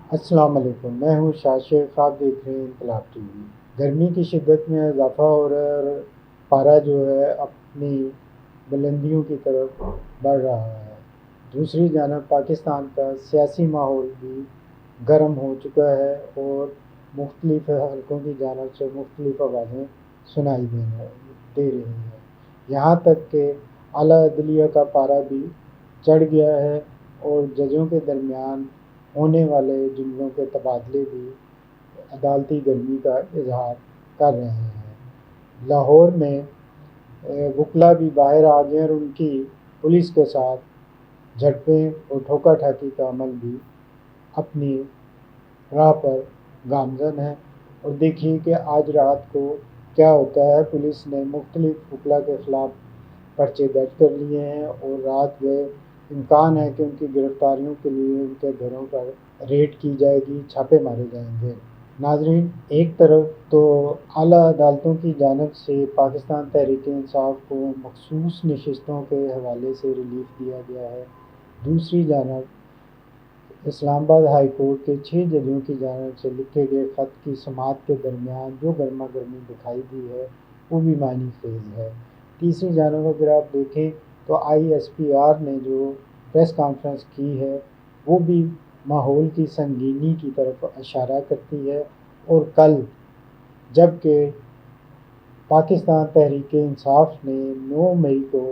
السلام علیکم، میں ہوں شاشق، آپ دیکھ رہے ہیں انقلاب ٹی وی۔ گرمی کی شدت میں اضافہ ہو رہا ہے اور پارا جو ہے اپنی بلندیوں کی طرف بڑھ رہا ہے۔ دوسری جانب پاکستان کا سیاسی ماحول بھی گرم ہو چکا ہے اور مختلف حلقوں کی جانب سے مختلف آوازیں سنائی دے رہی ہیں۔ یہاں تک کہ اعلیٰ عدلیہ کا پارا بھی چڑھ گیا ہے اور ججوں کے درمیان ہونے والے جملوں کے تبادلے بھی عدالتی گرمی کا اظہار کر رہے ہیں۔ لاہور میں وکلا بھی باہر آ گئے اور ان کی پولیس کے ساتھ جھڑپیں اور ٹھوکا ٹھاکی کا عمل بھی اپنی راہ پر گامزن ہے۔ اور دیکھیے کہ آج رات کو کیا ہوتا ہے۔ پولیس نے مختلف وکلا کے خلاف پرچے درج کر لیے ہیں اور رات گئے امکان ہے کہ ان کی گرفتاریوں کے لیے ان کے گھروں پر ریڈ کی جائے گی، چھاپے مارے جائیں گے۔ ناظرین، ایک طرف تو اعلیٰ عدالتوں کی جانب سے پاکستان تحریک انصاف کو مخصوص نشستوں کے حوالے سے ریلیف دیا گیا ہے، دوسری جانب اسلام آباد ہائی کورٹ کے 6 ججوں کی جانب سے لکھے گئے خط کی سماعت کے درمیان جو گرما گرمی دکھائی دی ہے وہ بھی معنی خیز ہے۔ تیسری جانب اگر آپ دیکھیں تو آئی ایس پی آر نے جو پریس کانفرنس کی ہے وہ بھی ماحول کی سنگینی کی طرف اشارہ کرتی ہے۔ اور کل جب کہ پاکستان تحریک انصاف نے 9 مئی کو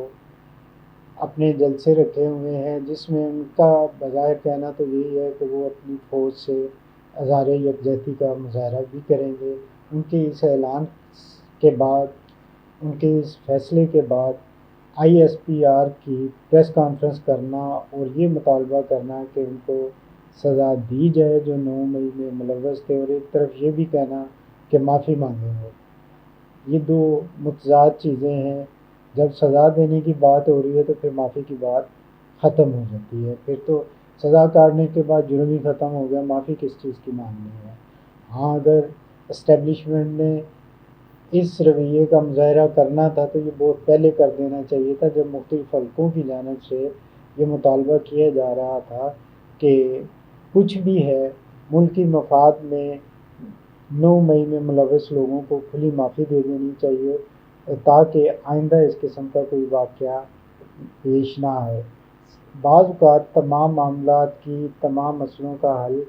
اپنے جلسے رکھے ہوئے ہیں، جس میں ان کا بظاہر کہنا تو یہی ہے کہ وہ اپنی فوج سے اظہار یکجہتی کا مظاہرہ بھی کریں گے، ان کے اس اعلان کے بعد، ان کے اس فیصلے کے بعد آئی ایس پی آر کی پریس کانفرنس کرنا اور یہ مطالبہ کرنا کہ ان کو سزا دی جائے جو 9 مئی میں ملوث تھے، اور ایک طرف یہ بھی کہنا کہ معافی مانگیں گے، یہ دو متضاد چیزیں ہیں۔ جب سزا دینے کی بات ہو رہی ہے تو پھر معافی کی بات ختم ہو جاتی ہے، پھر تو سزا کاٹنے کے بعد جرم ہی ختم ہو گیا، معافی کس چیز کی مانگنی ہے۔ ہاں، اگر اسٹیبلشمنٹ نے اس رویے کا مظاہرہ کرنا تھا تو یہ بہت پہلے کر دینا چاہیے تھا، جب مختلف حلقوں کی جانب سے یہ مطالبہ کیا جا رہا تھا کہ کچھ بھی ہے ملکی مفاد میں 9 مئی میں ملوث لوگوں کو کھلی معافی دے دینی چاہیے تاکہ آئندہ اس قسم کا کوئی واقعہ پیش نہ آئے۔ بعض اوقات تمام معاملات کی تمام مسئلوں کا حل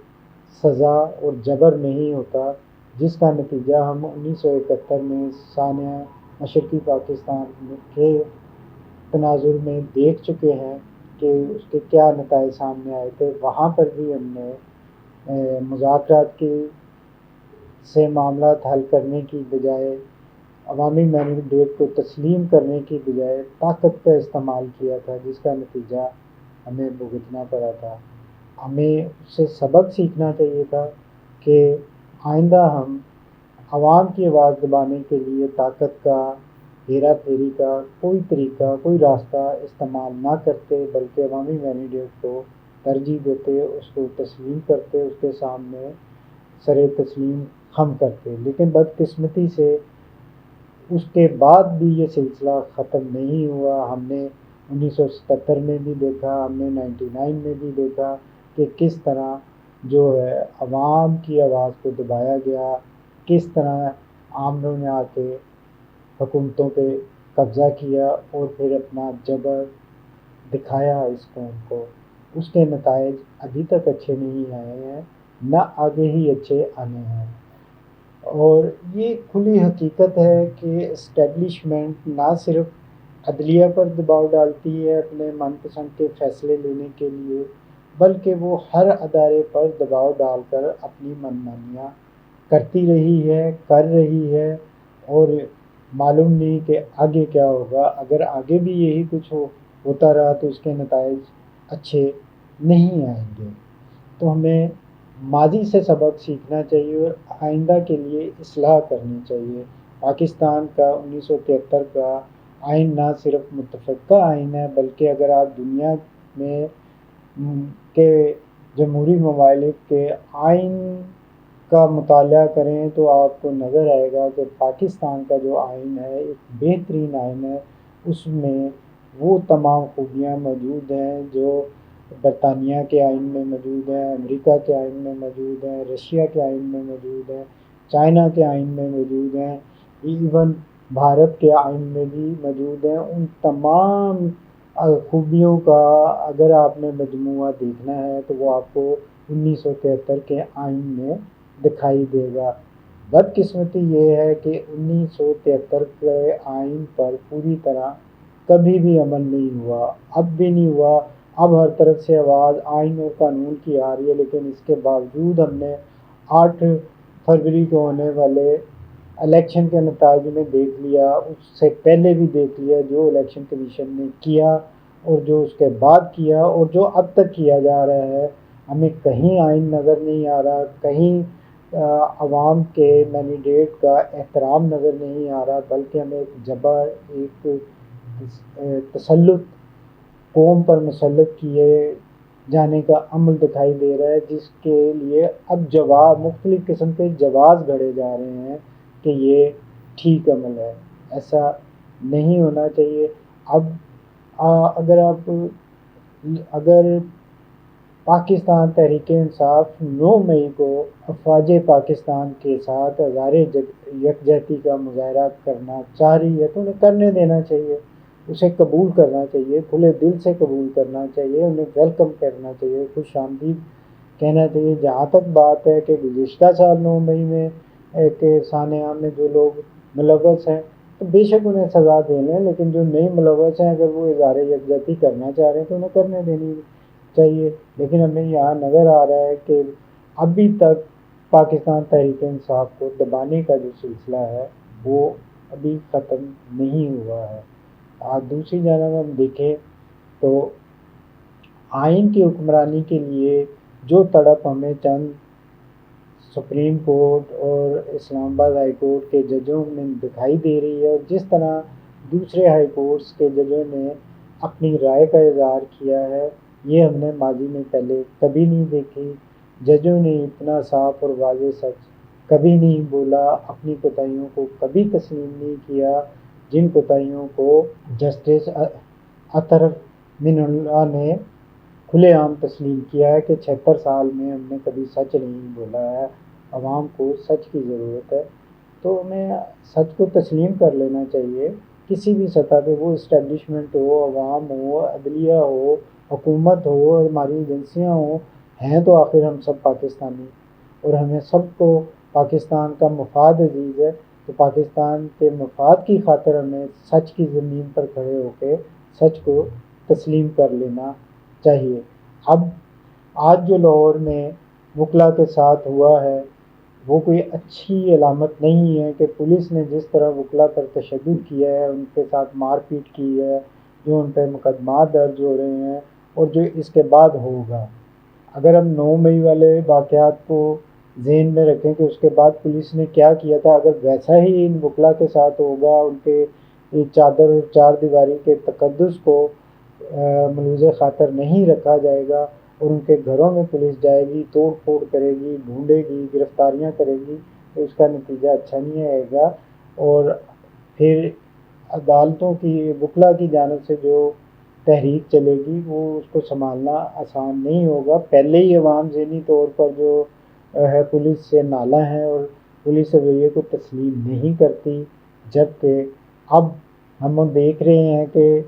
سزا اور جبر نہیں ہوتا، جس کا نتیجہ ہم 1971 میں سانحہ مشرقی پاکستان کے تناظر میں دیکھ چکے ہیں کہ اس کے کیا نتائج سامنے آئے تھے۔ وہاں پر بھی ہم نے مذاکرات کی سے معاملات حل کرنے کی بجائے، عوامی مینڈیٹ کو تسلیم کرنے کی بجائے طاقت کا استعمال کیا تھا، جس کا نتیجہ ہمیں بھگتنا پڑا تھا۔ ہمیں اس سے سبق سیکھنا چاہیے تھا کہ آئندہ ہم عوام کی آواز دبانے کے لیے طاقت کا، ہیرا پھیری کا کوئی طریقہ، کوئی راستہ استعمال نہ کرتے، بلکہ عوامی مینڈیٹ کو ترجیح دیتے، اس کو تسلیم کرتے، اس کے سامنے سر تسلیم خم کرتے۔ لیکن بدقسمتی سے اس کے بعد بھی یہ سلسلہ ختم نہیں ہوا۔ ہم نے 1977 میں بھی دیکھا، ہم نے 99 میں بھی دیکھا کہ کس طرح جو ہے عوام کی آواز کو دبایا گیا، کس طرح عاملوں نے آ کے حکومتوں پہ قبضہ کیا اور پھر اپنا جبر دکھایا اس قوم کو۔ اس کے نتائج ابھی تک اچھے نہیں آئے ہیں، نہ آگے ہی اچھے آنے ہیں۔ اور یہ کھلی حقیقت ہے کہ اسٹیبلشمنٹ نہ صرف عدلیہ پر دباؤ ڈالتی ہے اپنے من پسند کے فیصلے لینے کے لیے، بلکہ وہ ہر ادارے پر دباؤ ڈال کر اپنی من مانیاں کرتی رہی ہے، کر رہی ہے، اور معلوم نہیں کہ آگے کیا ہوگا۔ اگر آگے بھی یہی کچھ ہوتا رہا تو اس کے نتائج اچھے نہیں آئیں گے۔ تو ہمیں ماضی سے سبق سیکھنا چاہیے اور آئندہ کے لیے اصلاح کرنی چاہیے۔ پاکستان کا 1973 کا آئین نہ صرف متفقہ آئین ہے، بلکہ اگر آپ دنیا میں کے جمہوری ممالک کے آئین کا مطالعہ کریں تو آپ کو نظر آئے گا کہ پاکستان کا جو آئین ہے ایک بہترین آئین ہے۔ اس میں وہ تمام خوبیاں موجود ہیں جو برطانیہ کے آئین میں موجود ہیں، امریکہ کے آئین میں موجود ہیں، رشیا کے آئین میں موجود ہیں، چائنا کے آئین میں موجود ہیں، ایون بھارت کے آئین میں بھی موجود ہیں۔ ان تمام خوبیوں کا اگر آپ نے مجموعہ دیکھنا ہے تو وہ آپ کو 1973 کے آئین میں دکھائی دے گا۔ بدقسمتی یہ ہے کہ 1973 کے آئین پر پوری طرح کبھی بھی عمل نہیں ہوا، اب بھی نہیں ہوا۔ اب ہر طرف سے آواز آئین اور قانون کی آ رہی ہے، لیکن اس کے باوجود ہم نے 8 فروری کو ہونے والے الیکشن کے نتائج میں دیکھ لیا، اس سے پہلے بھی دیکھ لیا جو الیکشن کمیشن نے کیا اور جو اس کے بعد کیا اور جو اب تک کیا جا رہا ہے، ہمیں کہیں آئین نظر نہیں آ رہا، کہیں عوام کے مینڈیٹ کا احترام نظر نہیں آ رہا، بلکہ ہمیں ایک جبر، ایک تسلط قوم پر مسلط کیے جانے کا عمل دکھائی دے رہا ہے، جس کے لیے اب جواز، مختلف قسم کے جواز گھڑے جا رہے ہیں کہ یہ ٹھیک عمل ہے، ایسا نہیں ہونا چاہیے۔ اب اگر پاکستان تحریک انصاف 9 مئی کو افواج پاکستان کے ساتھ ہزار یکجہتی کا مظاہرہ کرنا چاہ رہی ہے تو انہیں کرنے دینا چاہیے، اسے قبول کرنا چاہیے، کھلے دل سے قبول کرنا چاہیے، انہیں ویلکم کرنا چاہیے، خوش آمدید کہنا چاہیے۔ جہاں تک بات ہے کہ گزشتہ سال 9 مئی میں کے سانحہ میں جو لوگ ملوث ہیں تو بے شک انہیں سزا دے لیں، لیکن جو نئی ملوث ہیں اگر وہ اظہار یکجہتی کرنا چاہ رہے ہیں تو انہیں کرنے دینی چاہیے۔ لیکن ہمیں یہاں نظر آ رہا ہے کہ ابھی تک پاکستان تحریک انصاف کو دبانے کا جو سلسلہ ہے وہ ابھی ختم نہیں ہوا ہے۔ دوسری جانب ہم دیکھیں تو آئین کی حکمرانی کے لیے جو تڑپ ہمیں چند سپریم کورٹ اور اسلام آباد ہائی کورٹ کے ججوں میں دکھائی دے رہی ہے، اور جس طرح دوسرے ہائی کورٹس کے ججوں نے اپنی رائے کا اظہار کیا ہے، یہ ہم نے ماضی میں پہلے کبھی نہیں دیکھی۔ ججوں نے اتنا صاف اور واضح سچ کبھی نہیں بولا، اپنی کوتاہیوں کو کبھی تسلیم نہیں کیا، جن کوتاہیوں کو جسٹس اطہر من اللہ نے کھلے عام تسلیم کیا ہے کہ 76 سال میں ہم نے کبھی سچ نہیں بولا ہے، عوام کو سچ کی ضرورت ہے، تو ہمیں سچ کو تسلیم کر لینا چاہیے کسی بھی سطح پہ، وہ اسٹیبلشمنٹ ہو، عوام ہو، عدلیہ ہو، حکومت ہو، ہماری ایجنسیاں ہوں، ہیں تو آخر ہم سب پاکستانی، اور ہمیں سب کو پاکستان کا مفاد عزیز ہے، تو پاکستان کے مفاد کی خاطر ہمیں سچ کی زمین پر کھڑے ہو کے سچ کو تسلیم کر لینا چاہیے۔ اب آج جو لاہور میں وکلا کے ساتھ ہوا ہے وہ کوئی اچھی علامت نہیں ہے کہ پولیس نے جس طرح وکلا پر تشدد کیا ہے، ان کے ساتھ مار پیٹ کی ہے، جو ان پہ مقدمات درج ہو رہے ہیں اور جو اس کے بعد ہوگا۔ اگر ہم 9 مئی والے واقعات کو ذہن میں رکھیں کہ اس کے بعد پولیس نے کیا کیا تھا، اگر ویسا ہی ان وکلا کے ساتھ ہوگا، ان کے چادر اور چار دیواری کے تقدس کو ملوث خاطر نہیں رکھا جائے گا اور ان کے گھروں میں پولیس جائے گی، توڑ پھوڑ کرے گی، ڈھونڈے گی، گرفتاریاں کرے گی، تو اس کا نتیجہ اچھا نہیں آئے گا، اور پھر عدالتوں کی، وکلا کی جانب سے جو تحریک چلے گی وہ اس کو سنبھالنا آسان نہیں ہوگا۔ پہلے ہی عوام ذہنی طور پر جو ہے پولیس سے نالاں ہیں اور پولیس رویے کو تسلیم نہیں کرتی، جبکہ اب ہم دیکھ رہے ہیں کہ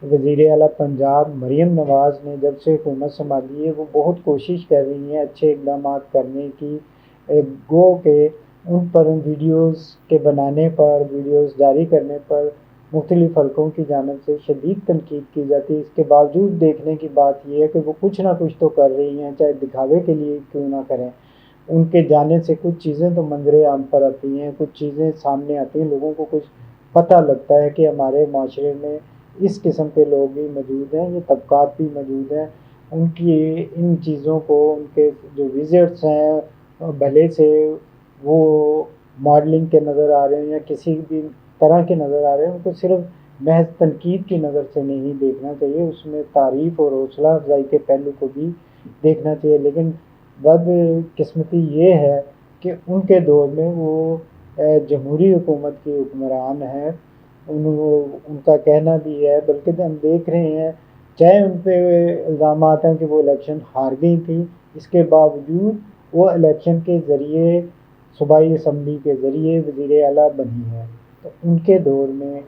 وزیر اعلیٰ پنجاب مریم نواز نے جب سے حکومت سنبھالی ہے وہ بہت کوشش کر رہی ہیں اچھے اقدامات کرنے کی، گو کہ ان پر ویڈیوز کے بنانے پر، ویڈیوز جاری کرنے پر مختلف حلقوں کی جانب سے شدید تنقید کی جاتی ہے۔ اس کے باوجود دیکھنے کی بات یہ ہے کہ وہ کچھ نہ کچھ تو کر رہی ہیں، چاہے دکھاوے کے لیے کیوں نہ کریں، ان کے جانے سے کچھ چیزیں تو منظر عام پر آتی ہیں، کچھ چیزیں سامنے آتی ہیں، لوگوں کو کچھ پتہ لگتا ہے کہ ہمارے معاشرے میں اس قسم کے لوگ بھی موجود ہیں، یہ طبقات بھی موجود ہیں، ان کی ان چیزوں کو، ان کے جو وزٹس ہیں بھلے سے وہ ماڈلنگ کے نظر آ رہے ہیں یا کسی بھی طرح کے نظر آ رہے ہیں، ان کو صرف محض تنقید کی نظر سے نہیں دیکھنا چاہیے، اس میں تعریف اور حوصلہ افزائی کے پہلو کو بھی دیکھنا چاہیے۔ لیکن بد قسمتی یہ ہے کہ ان کے دور میں وہ جمہوری حکومت کی حکمران ہیں، ان کا کہنا بھی ہے، بلکہ ہم دیکھ رہے ہیں چاہے ان پہ الزامات ہیں کہ وہ الیکشن ہار گئی تھیں، اس کے باوجود وہ الیکشن کے ذریعے صوبائی اسمبلی کے ذریعے وزیر اعلیٰ بنی ہے۔ تو ان کے دور میں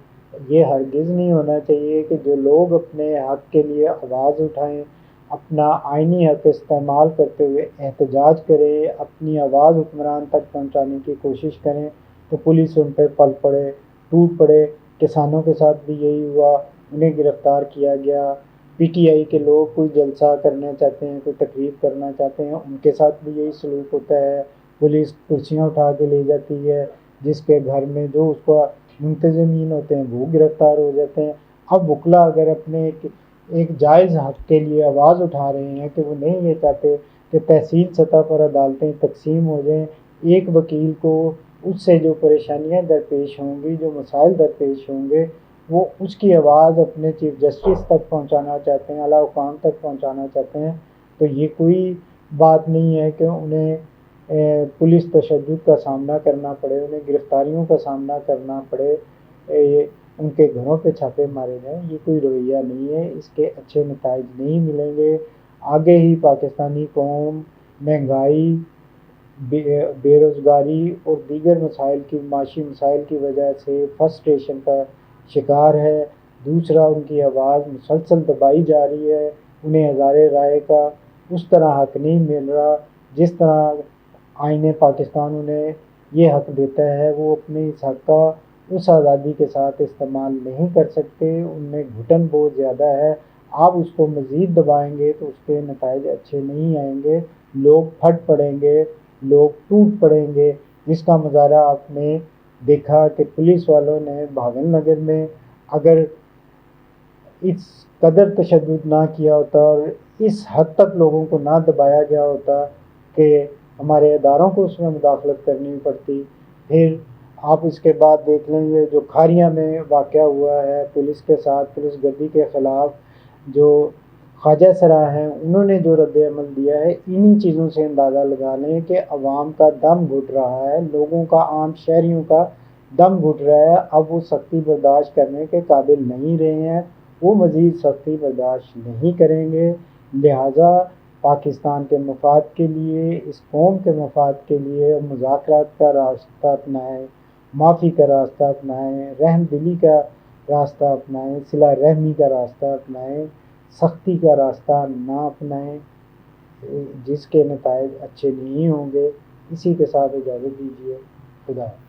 یہ ہرگز نہیں ہونا چاہیے کہ جو لوگ اپنے حق کے لیے آواز اٹھائیں، اپنا آئینی حق استعمال کرتے ہوئے احتجاج کریں، اپنی آواز حکمران تک پہنچانے کی کوشش کریں، تو پولیس ان پہ پل پڑے، ٹوٹ پڑے۔ کسانوں کے ساتھ بھی یہی ہوا، انہیں گرفتار کیا گیا۔ پی ٹی آئی کے لوگ کوئی جلسہ کرنا چاہتے ہیں، کوئی تقریب کرنا چاہتے ہیں، ان کے ساتھ بھی یہی سلوک ہوتا ہے، پولیس کرسیاں اٹھا کے لے جاتی ہے، جس کے گھر میں جو اس کو منتظمین ہوتے ہیں وہ گرفتار ہو جاتے ہیں۔ اب وکلا اگر اپنے ایک جائز حق کے لیے آواز اٹھا رہے ہیں کہ وہ نہیں یہ چاہتے کہ تحصیل سطح پر عدالتیں تقسیم ہو جائیں، ایک وکیل کو اس سے جو پریشانیاں درپیش ہوں گی، جو مسائل درپیش ہوں گے، وہ اس کی آواز اپنے چیف جسٹس تک پہنچانا چاہتے ہیں، اعلیٰ حکام تک پہنچانا چاہتے ہیں، تو یہ کوئی بات نہیں ہے کہ انہیں پولیس تشدد کا سامنا کرنا پڑے، انہیں گرفتاریوں کا سامنا کرنا پڑے، ان کے گھروں پہ چھاپے مارے جائیں۔ یہ کوئی رویہ نہیں ہے، اس کے اچھے نتائج نہیں ملیں گے۔ آگے ہی پاکستانی قوم مہنگائی، بے روزگاری اور دیگر مسائل کی، معاشی مسائل کی وجہ سے فرسٹریشن کا شکار ہے۔ دوسرا، ان کی آواز مسلسل دبائی جا رہی ہے، انہیں ہزارے رائے کا اس طرح حق نہیں مل رہا جس طرح آئین پاکستان انہیں یہ حق دیتا ہے۔ وہ اپنے اس حق کا اس آزادی کے ساتھ استعمال نہیں کر سکتے، ان میں گھٹن بہت زیادہ ہے۔ آپ اس کو مزید دبائیں گے تو اس کے نتائج اچھے نہیں آئیں گے، لوگ پھٹ پڑیں گے، لوگ ٹوٹ پڑیں گے، جس کا مظاہرہ آپ نے دیکھا کہ پولیس والوں نے بھاون نگر میں اگر اس قدر تشدد نہ کیا ہوتا اور اس حد تک لوگوں کو نہ دبایا گیا ہوتا کہ ہمارے اداروں کو اس میں مداخلت کرنی پڑتی۔ پھر آپ اس کے بعد دیکھ لیں گے جو کھاریاں میں واقعہ ہوا ہے پولیس کے ساتھ، پولیس گردی کے خلاف، جو خواجہ سرا ہیں انہوں نے جو رد عمل دیا ہے، انہی چیزوں سے اندازہ لگا لیں کہ عوام کا دم گھٹ رہا ہے، لوگوں کا، عام شہریوں کا دم گھٹ رہا ہے۔ اب وہ سختی برداشت کرنے کے قابل نہیں رہے ہیں، وہ مزید سختی برداشت نہیں کریں گے۔ لہٰذا پاکستان کے مفاد کے لیے، اس قوم کے مفاد کے لیے مذاکرات کا راستہ اپنائیں، معافی کا راستہ اپنائیں، رحم دلی کا راستہ اپنائیں، صلہ رحمی کا راستہ اپنائیں، سختی کا راستہ نہ اپنائیں، جس کے نتائج اچھے نہیں ہوں گے۔ اسی کے ساتھ اجازت دیجیے، خدا حافظ۔